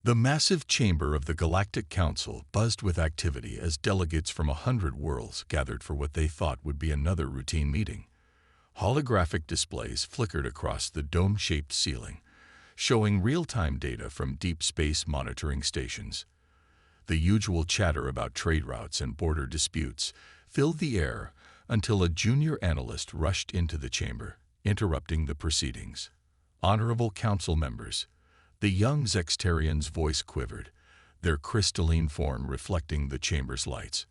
The massive chamber of the Galactic Council buzzed with activity as delegates from 100 worlds gathered for what they thought would be another routine meeting. Holographic displays flickered across the dome-shaped ceiling, showing real-time data from deep space monitoring stations. The usual chatter about trade routes and border disputes filled the air until a junior analyst rushed into the chamber, interrupting the proceedings. "Honorable council members," the young Zextarian's voice quivered, their crystalline form reflecting the chamber's lights.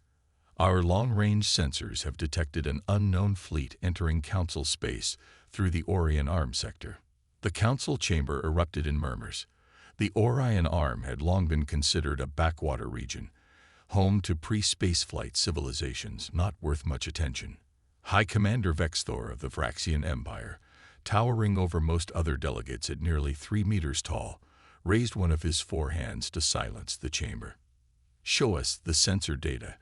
"Our long-range sensors have detected an unknown fleet entering council space through the Orion Arm sector." The council chamber erupted in murmurs. The Orion Arm had long been considered a backwater region, home to pre-spaceflight civilizations not worth much attention. High Commander Vexthor of the Vraxian Empire, towering over most other delegates at nearly 3 meters tall, raised one of his 4 hands to silence the chamber. "Show us the sensor data,"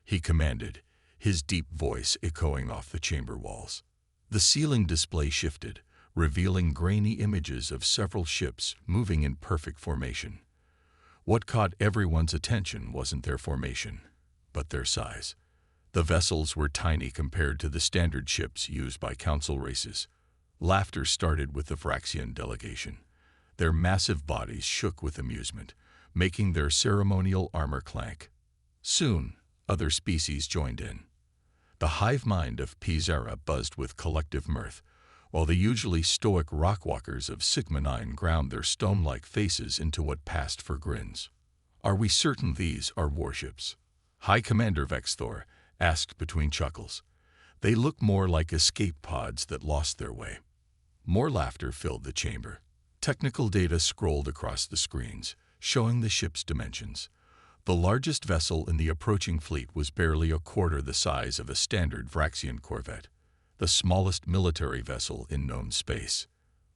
he commanded, his deep voice echoing off the chamber walls. The ceiling display shifted, revealing grainy images of several ships moving in perfect formation. What caught everyone's attention wasn't their formation, but their size. The vessels were tiny compared to the standard ships used by council races. Laughter started with the Vraxian delegation. Their massive bodies shook with amusement, making their ceremonial armor clank. Soon, other species joined in. The hive mind of Pizarra buzzed with collective mirth, while the usually stoic rockwalkers of Sigma 9 ground their stone-like faces into what passed for grins. "Are we certain these are warships?" High Commander Vexthor asked between chuckles. "They look more like escape pods that lost their way." More laughter filled the chamber. Technical data scrolled across the screens, showing the ship's dimensions. The largest vessel in the approaching fleet was barely a quarter the size of a standard Vraxian corvette, the smallest military vessel in known space.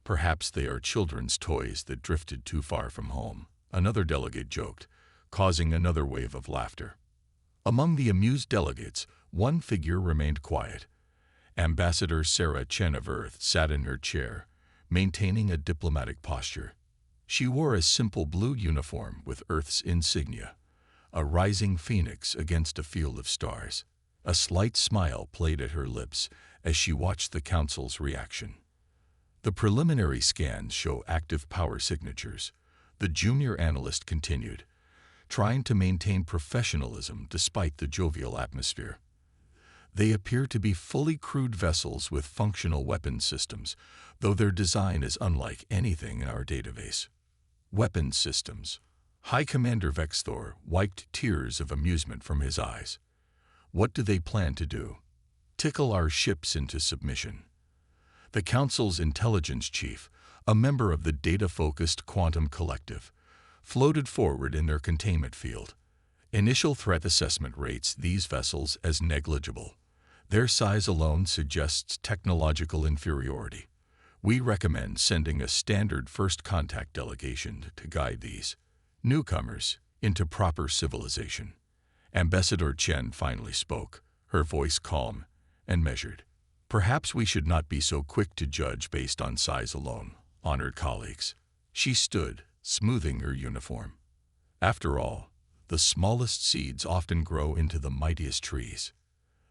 "Perhaps they are children's toys that drifted too far from home," another delegate joked, causing another wave of laughter. Among the amused delegates, one figure remained quiet. Ambassador Sarah Chen of Earth sat in her chair, maintaining a diplomatic posture. She wore a simple blue uniform with Earth's insignia, a rising phoenix against a field of stars. A slight smile played at her lips as she watched the council's reaction. "The preliminary scans show active power signatures," the junior analyst continued, trying to maintain professionalism despite the jovial atmosphere. "They appear to be fully crewed vessels with functional weapons systems, though their design is unlike anything in our database." "Weapons systems." High Commander Vexthor wiped tears of amusement from his eyes. "What do they plan to do? Tickle our ships into submission?" The Council's intelligence chief, a member of the data-focused Quantum Collective, floated forward in their containment field. "Initial threat assessment rates these vessels as negligible. Their size alone suggests technological inferiority. We recommend sending a standard first contact delegation to guide these newcomers into proper civilization." Ambassador Chen finally spoke, her voice calm and measured. "Perhaps we should not be so quick to judge based on size alone, honored colleagues." She stood, smoothing her uniform. "After all, the smallest seeds often grow into the mightiest trees."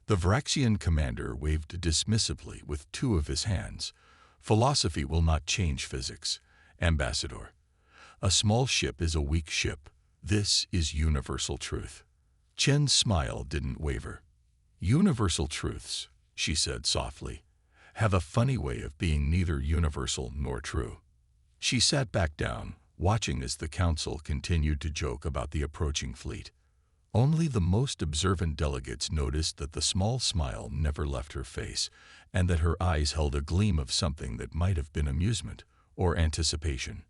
The Vraxian commander waved dismissively with 2 of his hands. "Philosophy will not change physics, Ambassador. A small ship is a weak ship. This is universal truth." Chen's smile didn't waver. "Universal truths," she said softly, "have a funny way of being neither universal nor true." She sat back down, watching as the council continued to joke about the approaching fleet. Only the most observant delegates noticed that the small smile never left her face, and that her eyes held a gleam of something that might have been amusement or anticipation.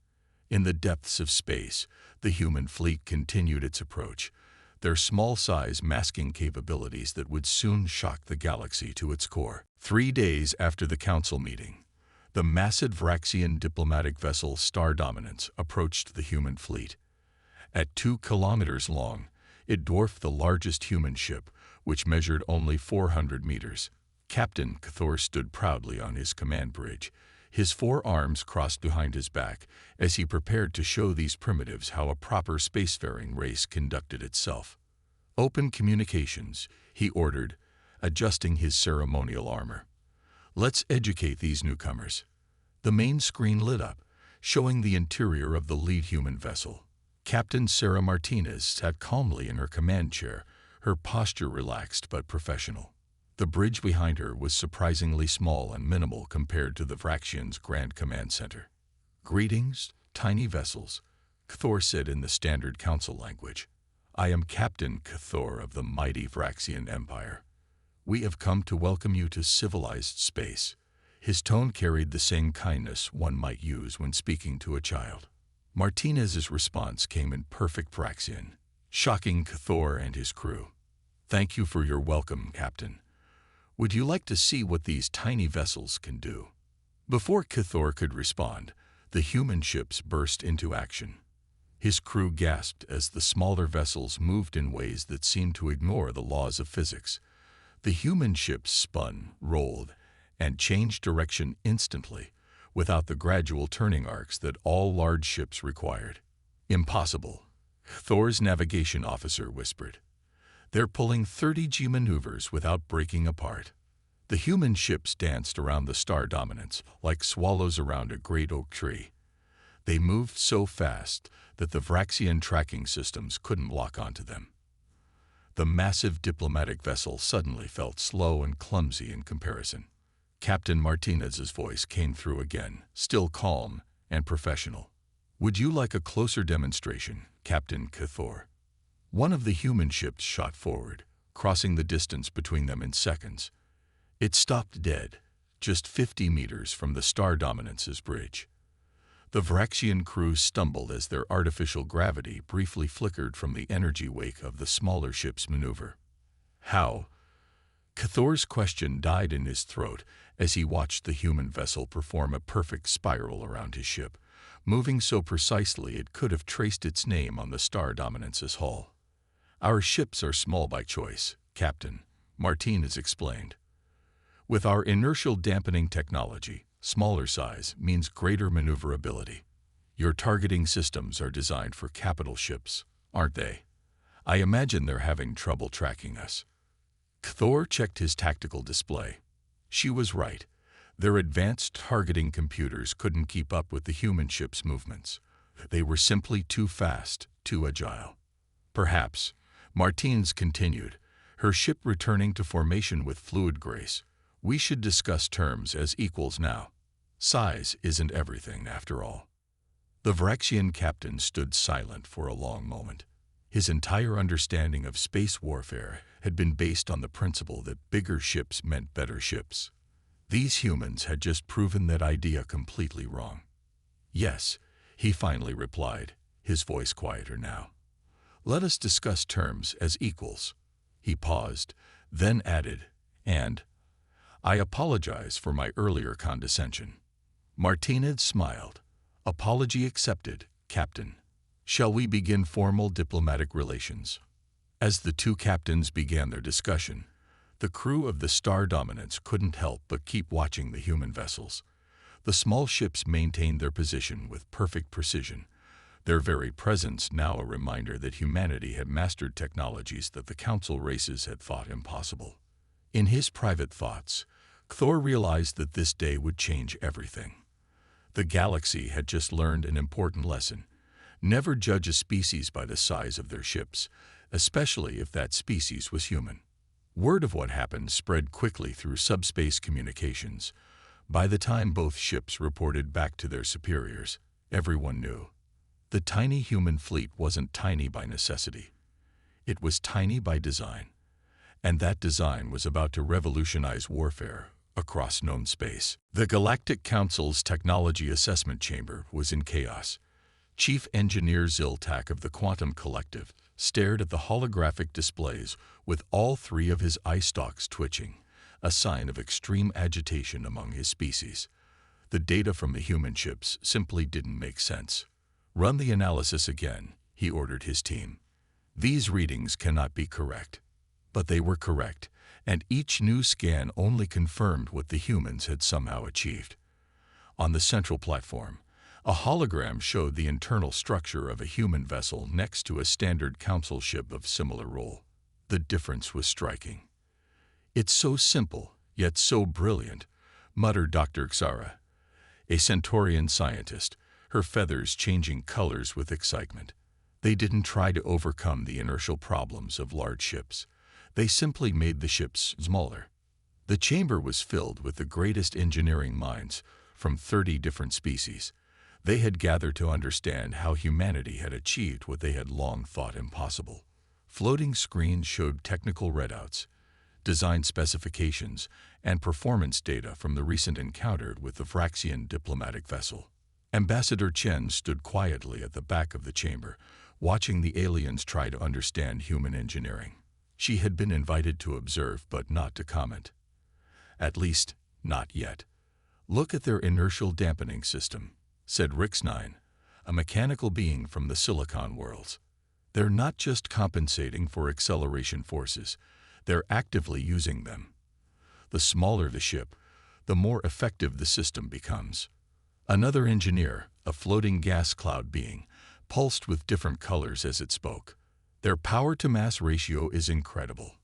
In the depths of space, the human fleet continued its approach, their small size masking capabilities that would soon shock the galaxy to its core. 3 days after the council meeting, the massive Vraxian diplomatic vessel Star Dominance approached the human fleet. At 2 kilometers long, it dwarfed the largest human ship, which measured only 400 meters. Captain Cathor stood proudly on his command bridge, His forearms crossed behind his back as he prepared to show these primitives how a proper spacefaring race conducted itself. "Open communications," he ordered, adjusting his ceremonial armor. "Let's educate these newcomers." The main screen lit up, showing the interior of the lead human vessel. Captain Sarah Martinez sat calmly in her command chair, her posture relaxed but professional. The bridge behind her was surprisingly small and minimal compared to the Vraxian's Grand Command Center. "Greetings, tiny vessels," Cthor said in the standard council language. "I am Captain Cthor of the mighty Vraxian Empire. We have come to welcome you to civilized space." His tone carried the same kindness one might use when speaking to a child. Martinez's response came in perfect Vraxian, shocking Cthor and his crew. "Thank you for your welcome, Captain. Would you like to see what these tiny vessels can do?" Before Cthor could respond, the human ships burst into action. His crew gasped as the smaller vessels moved in ways that seemed to ignore the laws of physics. The human ships spun, rolled, and changed direction instantly, without the gradual turning arcs that all large ships required. "Impossible," Thor's navigation officer whispered. "They're pulling 30G maneuvers without breaking apart." The human ships danced around the star dominance like swallows around a great oak tree. They moved so fast that the Vraxian tracking systems couldn't lock onto them. The massive diplomatic vessel suddenly felt slow and clumsy in comparison. Captain Martinez's voice came through again, still calm and professional. "Would you like a closer demonstration, Captain Cthor?" One of the human ships shot forward, crossing the distance between them in seconds. It stopped dead, just 50 meters from the Star Dominance's bridge. The Vraxian crew stumbled as their artificial gravity briefly flickered from the energy wake of the smaller ship's maneuver. "How?" Cthor's question died in his throat as he watched the human vessel perform a perfect spiral around his ship, moving so precisely it could have traced its name on the Star Dominance's hull. "Our ships are small by choice, Captain," Martinez explained. "With our inertial dampening technology, smaller size means greater maneuverability. Your targeting systems are designed for capital ships, aren't they? I imagine they're having trouble tracking us." Cthor checked his tactical display. She was right. Their advanced targeting computers couldn't keep up with the human ship's movements. They were simply too fast, too agile. "Perhaps," Martinez continued, her ship returning to formation with fluid grace, "we should discuss terms as equals now. Size isn't everything, after all." The Vraxian captain stood silent for a long moment. His entire understanding of space warfare had been based on the principle that bigger ships meant better ships. These humans had just proven that idea completely wrong. "Yes," he finally replied, his voice quieter now. "Let us discuss terms as equals." He paused, then added, "And I apologize for my earlier condescension." Martinez smiled. "Apology accepted, Captain. Shall we begin formal diplomatic relations?" As the two captains began their discussion, the crew of the Star Dominance couldn't help but keep watching the human vessels. The small ships maintained their position with perfect precision, their very presence now a reminder that humanity had mastered technologies that the Council races had thought impossible. In his private thoughts, Cthor realized that this day would change everything. The galaxy had just learned an important lesson. Never judge a species by the size of their ships, especially if that species was human. Word of what happened spread quickly through subspace communications. By the time both ships reported back to their superiors, everyone knew. The tiny human fleet wasn't tiny by necessity. It was tiny by design. And that design was about to revolutionize warfare across known space. The Galactic Council's Technology Assessment Chamber was in chaos. Chief Engineer Ziltak of the Quantum Collective stared at the holographic displays with all three of his eye stalks twitching, a sign of extreme agitation among his species. The data from the human ships simply didn't make sense. "Run the analysis again," he ordered his team. "These readings cannot be correct." But they were correct, and each new scan only confirmed what the humans had somehow achieved. On the central platform, a hologram showed the internal structure of a human vessel next to a standard council ship of similar role. The difference was striking. "It's so simple, yet so brilliant," muttered Dr. Xara, a Centaurian scientist, her feathers changing colors with excitement. They didn't try to overcome the inertial problems of large ships. They simply made the ships smaller. The chamber was filled with the greatest engineering minds from 30 different species. They had gathered to understand how humanity had achieved what they had long thought impossible. Floating screens showed technical readouts, design specifications, and performance data from the recent encounter with the Vraxian diplomatic vessel. Ambassador Chen stood quietly at the back of the chamber, watching the aliens try to understand human engineering. She had been invited to observe but not to comment. "At least, not yet. Look at their inertial dampening system," said Rix9, a mechanical being from the Silicon worlds. "They're not just compensating for acceleration forces, they're actively using them. The smaller the ship, the more effective the system becomes." Another engineer, a floating gas cloud being, pulsed with different colors as it spoke. "Their power-to-mass ratio is incredible.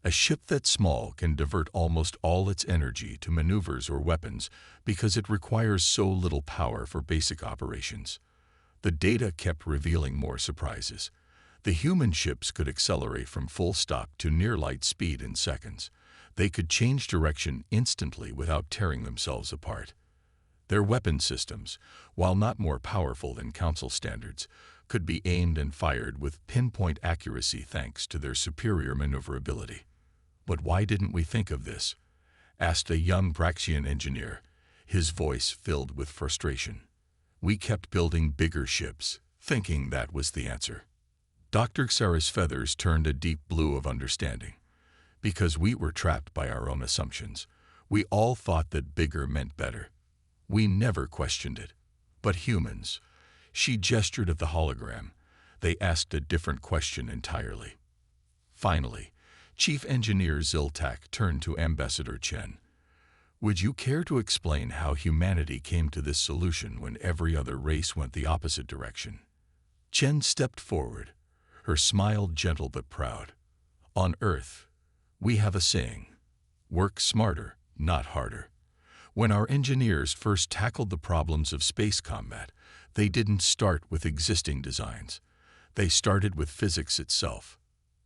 A ship that small can divert almost all its energy to maneuvers or weapons because it requires so little power for basic operations." The data kept revealing more surprises. The human ships could accelerate from full stop to near light speed in seconds. They could change direction instantly without tearing themselves apart. Their weapon systems, while not more powerful than Council standards, could be aimed and fired with pinpoint accuracy thanks to their superior maneuverability. "But why didn't we think of this?" asked a young Vraxian engineer, his voice filled with frustration. "We kept building bigger ships, thinking that was the answer." Dr. Xara's feathers turned a deep blue of understanding. "Because we were trapped by our own assumptions. We all thought that bigger meant better. We never questioned it. But humans," she gestured at the hologram, "they asked a different question entirely." Finally, Chief Engineer Ziltak turned to Ambassador Chen. "Would you care to explain how humanity came to this solution when every other race went the opposite direction?" Chen stepped forward, her smile gentle but proud. "On Earth, we have a saying: work smarter, not harder. When our engineers first tackled the problems of space combat, they didn't start with existing designs. They started with physics itself."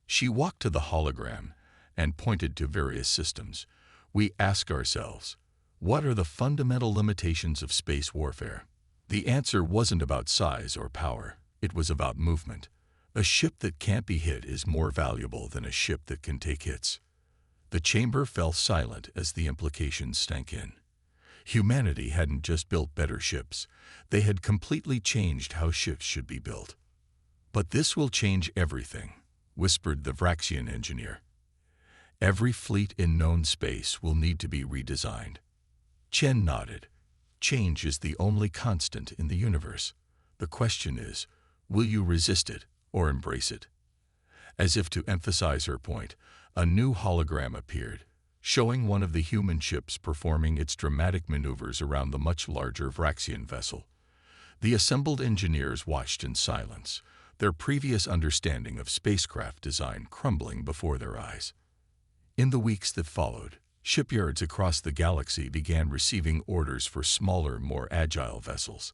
She walked to the hologram and pointed to various systems. "We ask ourselves, what are the fundamental limitations of space warfare?" The answer wasn't about size or power. It was about movement. A ship that can't be hit is more valuable than a ship that can take hits. The chamber fell silent as the implications sank in. Humanity hadn't just built better ships. They had completely changed how ships should be built. "But this will change everything," whispered the Vraxian engineer. "Every fleet in known space will need to be redesigned." Chen nodded. "Change is the only constant in the universe. The question is, will you resist it or embrace it?" As if to emphasize her point, a new hologram appeared, showing one of the human ships performing its dramatic maneuvers around the much larger Vraxian vessel. The assembled engineers watched in silence, their previous understanding of spacecraft design crumbling before their eyes. In the weeks that followed, shipyards across the galaxy began receiving orders for smaller, more agile vessels.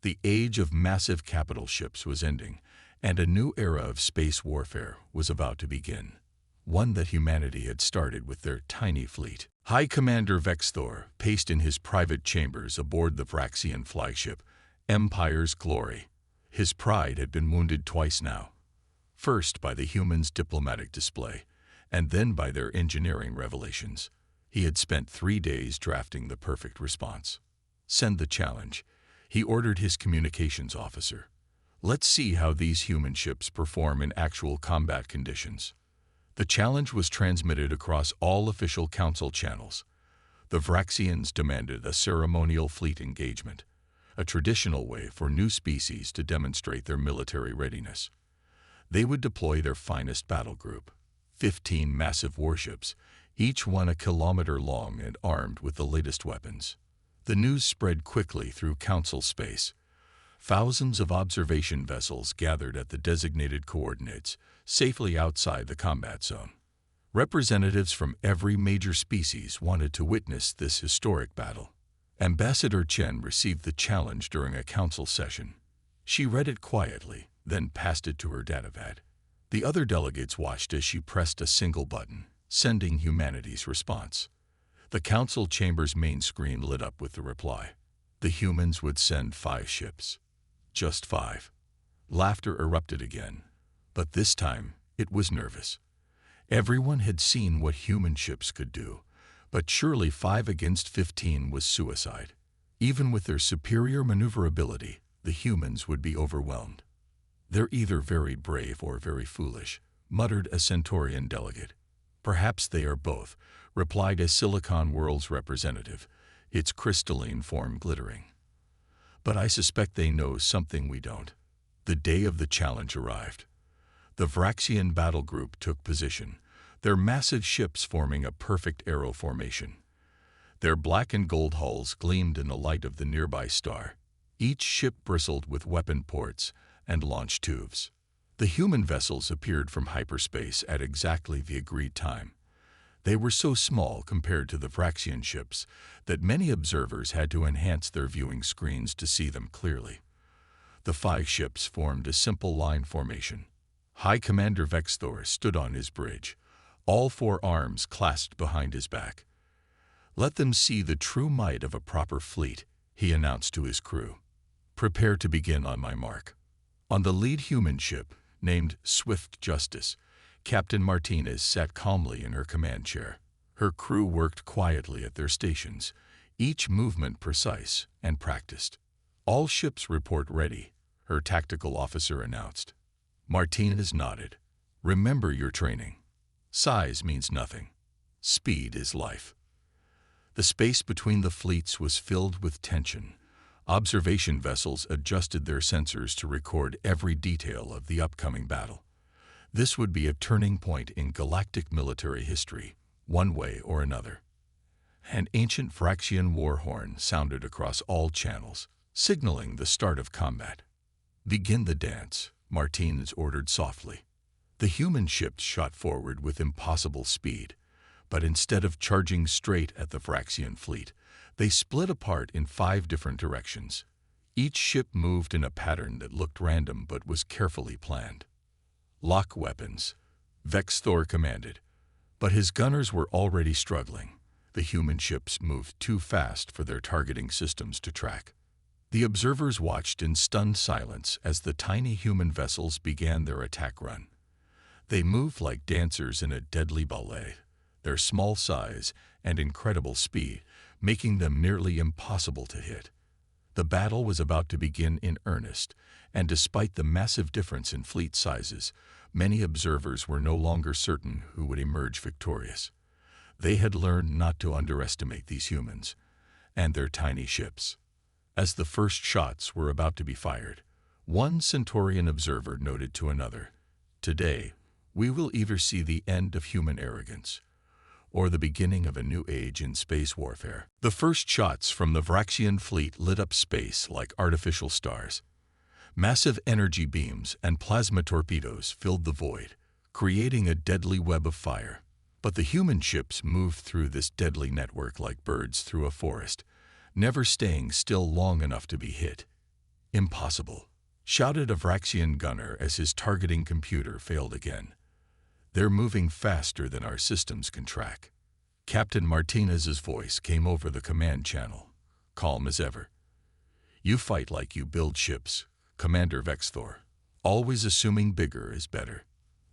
The age of massive capital ships was ending, and a new era of space warfare was about to begin, one that humanity had started with their tiny fleet. High Commander Vexthor paced in his private chambers aboard the Vraxian flagship, Empire's Glory. His pride had been wounded twice now, first by the humans' diplomatic display, and then by their engineering revelations. He had spent 3 days drafting the perfect response. "Send the challenge," he ordered his communications officer. "Let's see how these human ships perform in actual combat conditions." The challenge was transmitted across all official council channels. The Vraxians demanded a ceremonial fleet engagement, a traditional way for new species to demonstrate their military readiness. They would deploy their finest battle group, 15 massive warships, each one a kilometer long and armed with the latest weapons. The news spread quickly through Council space. Thousands of observation vessels gathered at the designated coordinates, safely outside the combat zone. Representatives from every major species wanted to witness this historic battle. Ambassador Chen received the challenge during a council session. She read it quietly, then passed it to her datapad. The other delegates watched as she pressed a single button, sending humanity's response. The council chamber's main screen lit up with the reply. The humans would send 5 ships. Just 5. Laughter erupted again, but this time it was nervous. Everyone had seen what human ships could do, but surely 5 against 15 was suicide. Even with their superior maneuverability, the humans would be overwhelmed. "They're either very brave or very foolish," muttered a Centaurian delegate. "Perhaps they are both," replied a Silicon World's representative, its crystalline form glittering. "But I suspect they know something we don't." The day of the challenge arrived. The Vraxian battle group took position, their massive ships forming a perfect arrow formation. Their black and gold hulls gleamed in the light of the nearby star. Each ship bristled with weapon ports and launch tubes. The human vessels appeared from hyperspace at exactly the agreed time. They were so small compared to the Vraxian ships that many observers had to enhance their viewing screens to see them clearly. The 5 ships formed a simple line formation. High Commander Vexthor stood on his bridge, all 4 arms clasped behind his back. "Let them see the true might of a proper fleet," he announced to his crew. "Prepare to begin on my mark." On the lead human ship, named Swift Justice, Captain Martinez sat calmly in her command chair. Her crew worked quietly at their stations, each movement precise and practiced. "All ships report ready," her tactical officer announced. Martinez nodded. "Remember your training. Size means nothing. Speed is life." The space between the fleets was filled with tension. Observation vessels adjusted their sensors to record every detail of the upcoming battle. This would be a turning point in galactic military history, one way or another. An ancient Vraxian war horn sounded across all channels, signaling the start of combat. "Begin the dance," Martinez ordered softly. The human ships shot forward with impossible speed, but instead of charging straight at the Vraxian fleet, they split apart in 5 different directions. Each ship moved in a pattern that looked random but was carefully planned. "Lock weapons," Vexthor commanded, but his gunners were already struggling. The human ships moved too fast for their targeting systems to track. The observers watched in stunned silence as the tiny human vessels began their attack run. They moved like dancers in a deadly ballet, their small size and incredible speed making them nearly impossible to hit. The battle was about to begin in earnest, and despite the massive difference in fleet sizes, many observers were no longer certain who would emerge victorious. They had learned not to underestimate these humans and their tiny ships. As the first shots were about to be fired, one Centaurian observer noted to another, "Today, we will either see the end of human arrogance or the beginning of a new age in space warfare." The first shots from the Vraxian fleet lit up space like artificial stars. Massive energy beams and plasma torpedoes filled the void, creating a deadly web of fire. But the human ships moved through this deadly network like birds through a forest, never staying still long enough to be hit. "Impossible," shouted a Vraxian gunner as his targeting computer failed again. "They're moving faster than our systems can track." Captain Martinez's voice came over the command channel, calm as ever. "You fight like you build ships, Commander Vexthor, always assuming bigger is better."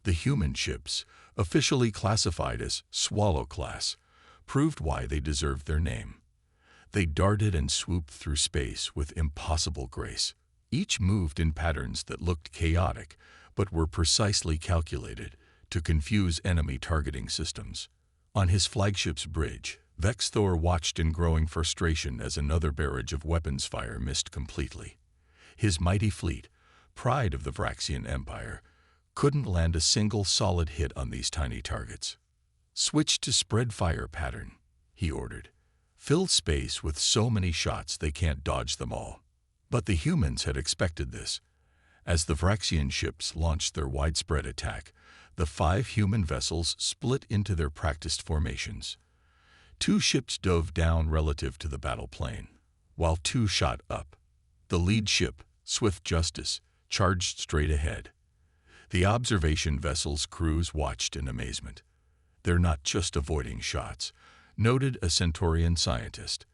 The human ships, officially classified as Swallow class, proved why they deserved their name. They darted and swooped through space with impossible grace. Each moved in patterns that looked chaotic, but were precisely calculated to confuse enemy targeting systems. On his flagship's bridge, Vexthor watched in growing frustration as another barrage of weapons fire missed completely. His mighty fleet, pride of the Vraxian Empire, couldn't land a single solid hit on these tiny targets. "Switch to spread fire pattern," he ordered. fill space with so many shots they can't dodge them all. But the humans had expected this. As the Vraxian ships launched their widespread attack, the 5 human vessels split into their practiced formations. 2 ships dove down relative to the battle plane, while 2 shot up. The lead ship, Swift Justice, charged straight ahead. The observation vessel's crews watched in amazement. "They're not just avoiding shots," noted a Centaurian scientist.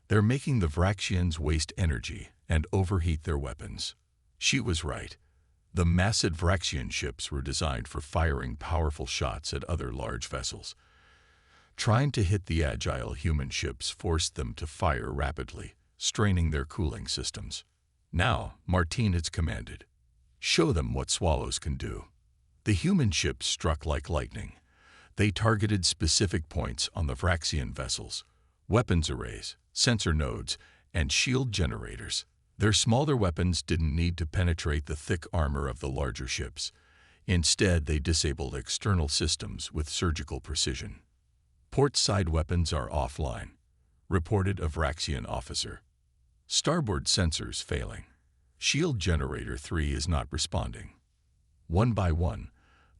"They're making the Vraxians waste energy and overheat their weapons." She was right. The massive Vraxian ships were designed for firing powerful shots at other large vessels. Trying to hit the agile human ships forced them to fire rapidly, straining their cooling systems. Now, Martinez commanded, "Show them what swallows can do." The human ships struck like lightning. They targeted specific points on the Vraxian vessels: weapons arrays, sensor nodes, and shield generators. Their smaller weapons didn't need to penetrate the thick armor of the larger ships. Instead, they disabled external systems with surgical precision. "Port side weapons are offline," reported a Vraxian officer. "Starboard sensors failing. Shield generator 3 is not responding." One by one,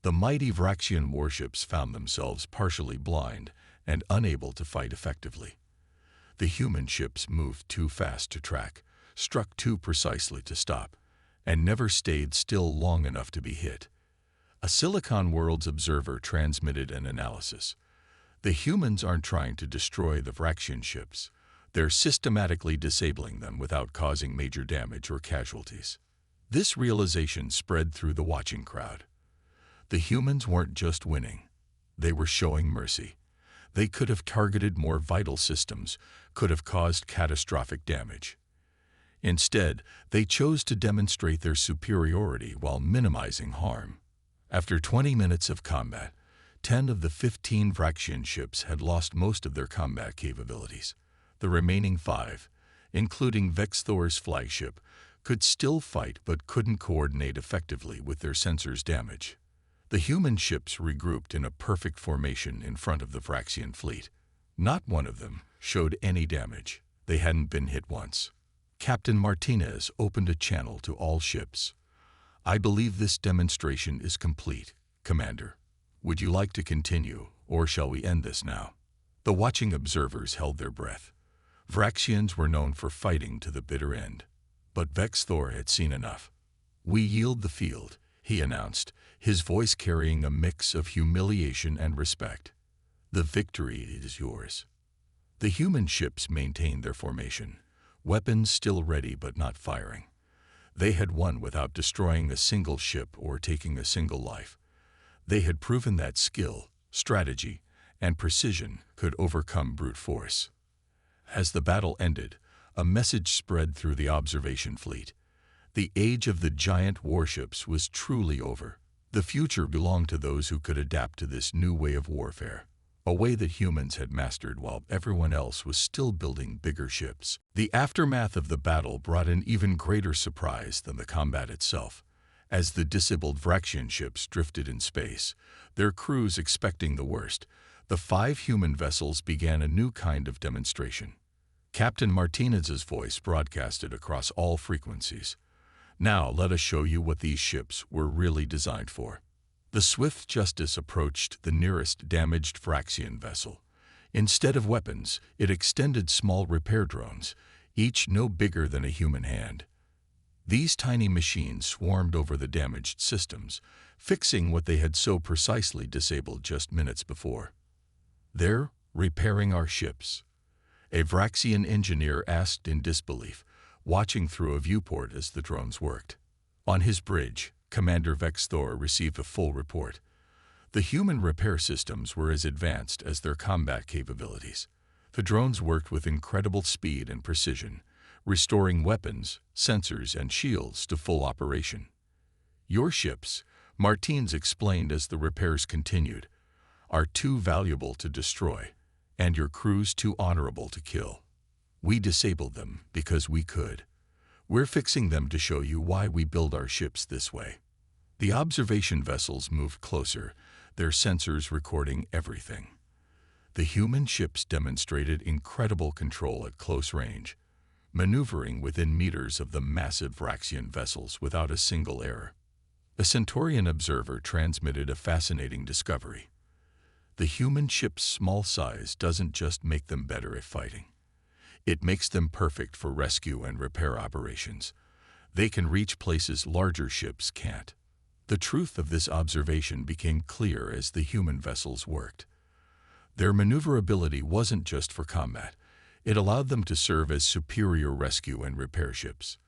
the mighty Vraxian warships found themselves partially blind and unable to fight effectively. The human ships moved too fast to track, struck too precisely to stop, and never stayed still long enough to be hit. A Silicon Worlds observer transmitted an analysis. "The humans aren't trying to destroy the Vraxian ships. They're systematically disabling them without causing major damage or casualties." This realization spread through the watching crowd. The humans weren't just winning. They were showing mercy. They could have targeted more vital systems, could have caused catastrophic damage. Instead, they chose to demonstrate their superiority while minimizing harm. After 20 minutes of combat, 10 of the 15 Vraxian ships had lost most of their combat capabilities. The remaining 5, including Vexthor's flagship, could still fight but couldn't coordinate effectively with their sensors' damage. The human ships regrouped in a perfect formation in front of the Vraxian fleet. Not one of them showed any damage. They hadn't been hit once. Captain Martinez opened a channel to all ships. "I believe this demonstration is complete, Commander. Would you like to continue, or shall we end this now?" The watching observers held their breath. Vraxians were known for fighting to the bitter end. But Vexthor had seen enough. "We yield the field," he announced, his voice carrying a mix of humiliation and respect. "The victory is yours." The human ships maintained their formation, weapons still ready but not firing. They had won without destroying a single ship or taking a single life. They had proven that skill, strategy, and precision could overcome brute force. As the battle ended, a message spread through the observation fleet. The age of the giant warships was truly over. The future belonged to those who could adapt to this new way of warfare, a way that humans had mastered while everyone else was still building bigger ships. The aftermath of the battle brought an even greater surprise than the combat itself. As the disabled Vraxian ships drifted in space, their crews expecting the worst, the 5 human vessels began a new kind of demonstration. Captain Martinez's voice broadcasted across all frequencies. "Now let us show you what these ships were really designed for." The Swift Justice approached the nearest damaged Vraxian vessel. Instead of weapons, it extended small repair drones, each no bigger than a human hand. These tiny machines swarmed over the damaged systems, fixing what they had so precisely disabled just minutes before. "They're repairing our ships," a Vraxian engineer asked in disbelief, watching through a viewport as the drones worked. On his bridge, Commander Vexthor received a full report. The human repair systems were as advanced as their combat capabilities. The drones worked with incredible speed and precision, restoring weapons, sensors, and shields to full operation. "Your ships," Martins explained as the repairs continued, "are too valuable to destroy, and your crews too honorable to kill. We disabled them because we could. We're fixing them to show you why we build our ships this way." The observation vessels moved closer, their sensors recording everything. The human ships demonstrated incredible control at close range, maneuvering within meters of the massive Vraxian vessels without a single error. A Centaurian observer transmitted a fascinating discovery. The human ship's small size doesn't just make them better at fighting. It makes them perfect for rescue and repair operations. They can reach places larger ships can't. The truth of this observation became clear as the human vessels worked. Their maneuverability wasn't just for combat. It allowed them to serve as superior rescue and repair ships.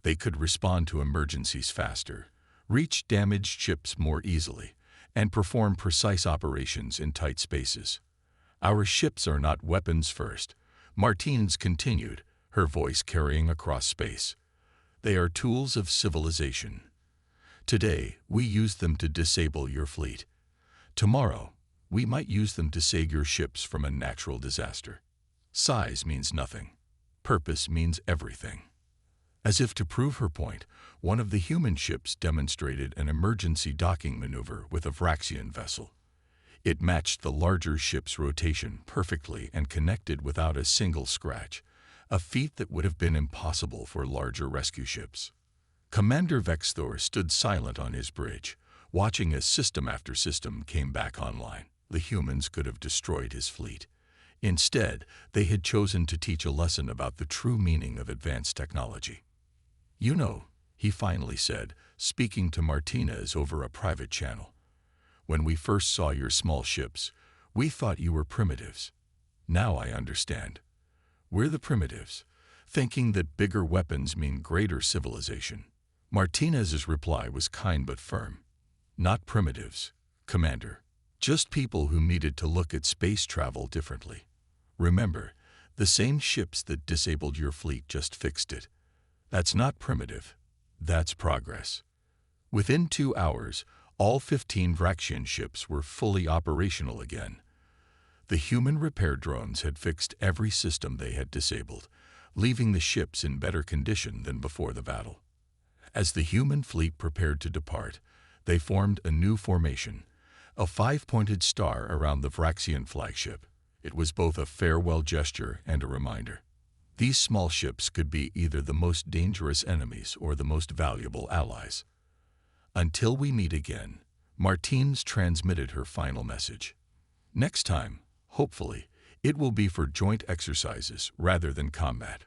They could respond to emergencies faster, reach damaged ships more easily, and perform precise operations in tight spaces. Our ships are not weapons first, Martinez continued, her voice carrying across space. They are tools of civilization. Today, we use them to disable your fleet. Tomorrow, we might use them to save your ships from a natural disaster. Size means nothing. Purpose means everything. As if to prove her point, one of the human ships demonstrated an emergency docking maneuver with a Vraxian vessel. It matched the larger ship's rotation perfectly and connected without a single scratch, a feat that would have been impossible for larger rescue ships. Commander Vexthor stood silent on his bridge, watching as system after system came back online. The humans could have destroyed his fleet. Instead, they had chosen to teach a lesson about the true meaning of advanced technology. "You know," he finally said, speaking to Martinez over a private channel, "when we first saw your small ships, we thought you were primitives. Now I understand. We're the primitives, thinking that bigger weapons mean greater civilization." Martinez's reply was kind but firm. "Not primitives, Commander. Just people who needed to look at space travel differently. Remember, the same ships that disabled your fleet just fixed it. That's not primitive. That's progress." Within 2 hours, all 15 Vraxian ships were fully operational again. The human repair drones had fixed every system they had disabled, leaving the ships in better condition than before the battle. As the human fleet prepared to depart, they formed a new formation, a 5-pointed star around the Vraxian flagship. It was both a farewell gesture and a reminder. These small ships could be either the most dangerous enemies or the most valuable allies. "Until we meet again," Martinez transmitted her final message. "Next time, hopefully, it will be for joint exercises rather than combat."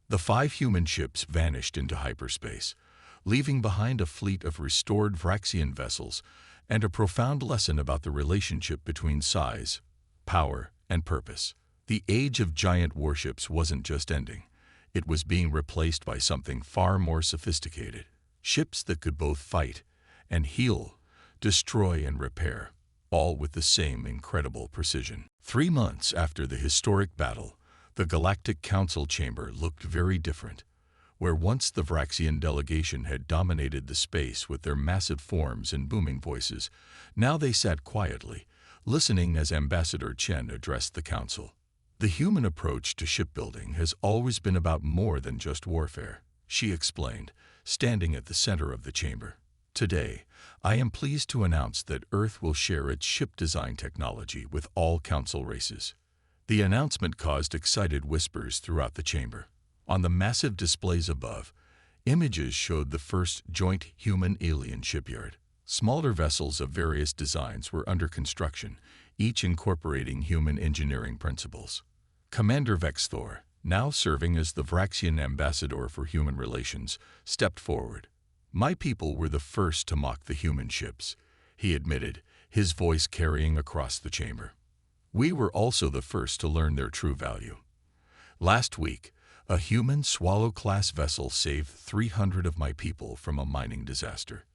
The 5 human ships vanished into hyperspace, leaving behind a fleet of restored Vraxian vessels and a profound lesson about the relationship between size, power, and purpose. The age of giant warships wasn't just ending. It was being replaced by something far more sophisticated. Ships that could both fight and heal, destroy and repair, all with the same incredible precision. 3 months after the historic battle, the Galactic Council chamber looked very different. Where once the Vraxian delegation had dominated the space with their massive forms and booming voices, now they sat quietly, listening as Ambassador Chen addressed the council. "The human approach to shipbuilding has always been about more than just warfare," she explained, standing at the center of the chamber. "Today, I am pleased to announce that Earth will share its ship design technology with all council races." The announcement caused excited whispers throughout the chamber. On the massive displays above, images showed the first joint human-alien shipyard. Smaller vessels of various designs were under construction, each incorporating human engineering principles. Commander Vexthor, now serving as the Vraxian ambassador for human relations, stepped forward. "My people were the first to mock the human ships," he admitted, his voice carrying across the chamber. "We were also the first to learn their true value. Last week, a human Swallow-class vessel saved 300 of my people from a mining disaster.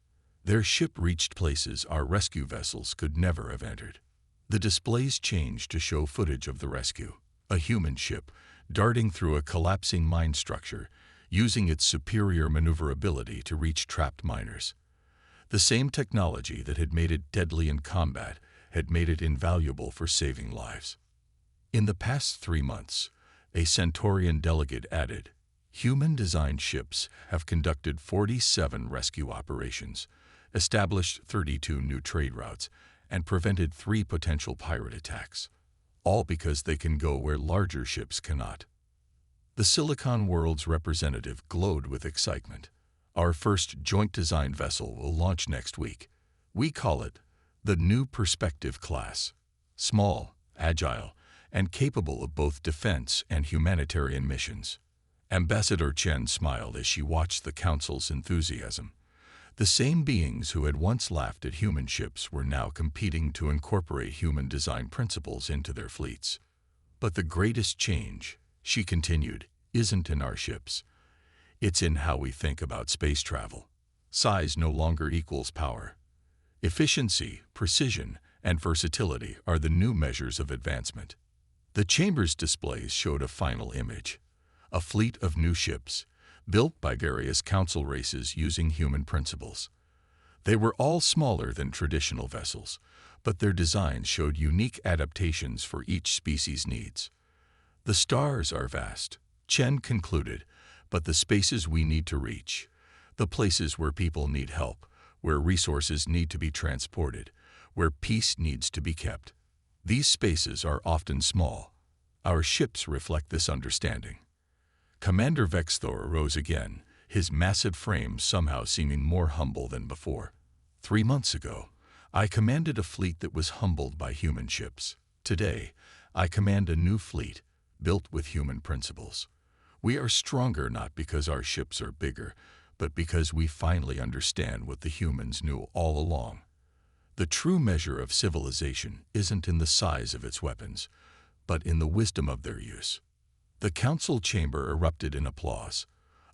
Their ship reached places our rescue vessels could never have entered." The displays changed to show footage of the rescue. A human ship, darting through a collapsing mine structure, using its superior maneuverability to reach trapped miners. The same technology that had made it deadly in combat had made it invaluable for saving lives. In the past 3 months, a Centaurian delegate added, "Human-designed ships have conducted 47 rescue operations, established 32 new trade routes, and prevented 3 potential pirate attacks. all because they can go where larger ships cannot. The Silicon World's representative glowed with excitement. Our first joint design vessel will launch next week. We call it the New Perspective Class. Small, agile, and capable of both defense and humanitarian missions. Ambassador Chen smiled as she watched the Council's enthusiasm. The same beings who had once laughed at human ships were now competing to incorporate human design principles into their fleets. But the greatest change, she continued, isn't in our ships. It's in how we think about space travel. Size no longer equals power. Efficiency, precision, and versatility are the new measures of advancement. The chamber's displays showed a final image. A fleet of new ships, built by various council races using human principles. They were all smaller than traditional vessels, but their designs showed unique adaptations for each species' needs. The stars are vast, Chen concluded, but the spaces we need to reach, the places where people need help, where resources need to be transported, where peace needs to be kept. These spaces are often small. Our ships reflect this understanding. Commander Vexthor rose again, his massive frame somehow seeming more humble than before. 3 months ago, I commanded a fleet that was humbled by human ships. Today, I command a new fleet, built with human principles. We are stronger not because our ships are bigger, but because we finally understand what the humans knew all along. The true measure of civilization isn't in the size of its weapons, but in the wisdom of their use. The council chamber erupted in applause.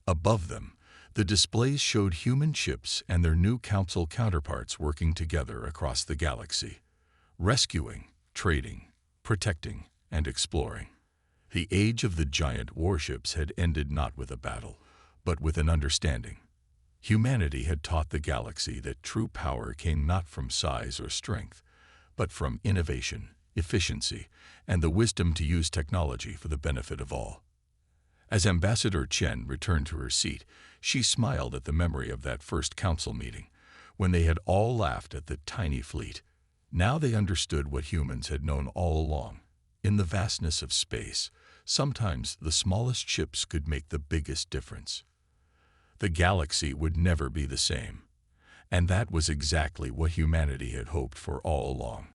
Above them, the displays showed human ships and their new council counterparts working together across the galaxy, rescuing, trading, protecting, and exploring. The age of the giant warships had ended not with a battle, but with an understanding. Humanity had taught the galaxy that true power came not from size or strength, but from innovation, efficiency, and the wisdom to use technology for the benefit of all. As Ambassador Chen returned to her seat, she smiled at the memory of that first council meeting, when they had all laughed at the tiny fleet. Now they understood what humans had known all along. In the vastness of space, sometimes the smallest ships could make the biggest difference. The galaxy would never be the same, and that was exactly what humanity had hoped for all along.